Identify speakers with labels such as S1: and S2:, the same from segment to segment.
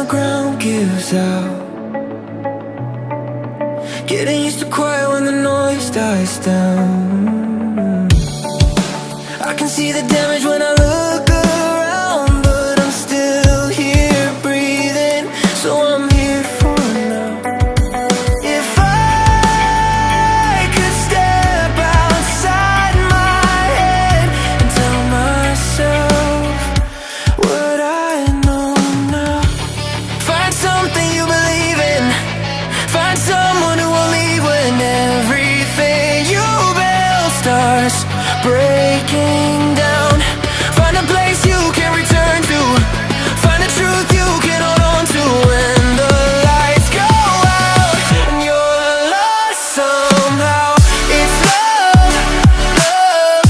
S1: the ground gives out. Getting used to quiet when the noise dies down. I can see the damage when I look around, but I'm still here breathing, so I'm here for now. If I could step outside my head and tell myself what I know now. Find something you believe in. Find someone who will leave when everything you build starts breaking down. Find a place you can return to. Find a truth you can hold on to when the lights go out and you're lost somehow. It's love, love,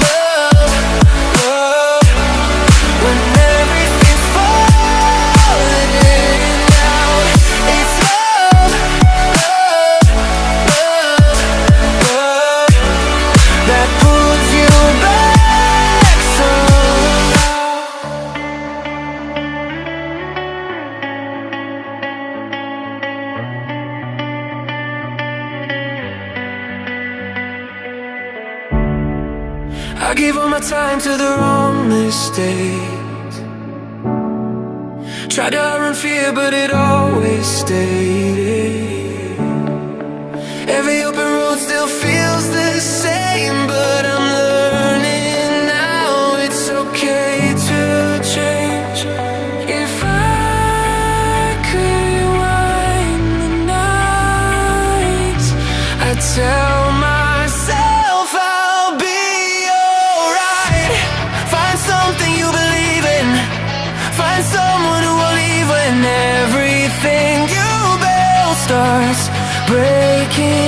S1: love, love. When everything's falling down, it's love, love, love, love that pulls you back somehow. I gave all my time to the wrong mistakes. Tried to outrun fear, but it always stayed. Every open road still feels the same, but I'm learning now it's okay to change. If I could rewind the nights, I'd tell myself I'll be alright. Find something you believe in. Find someone who will leave when everything you build starts breaking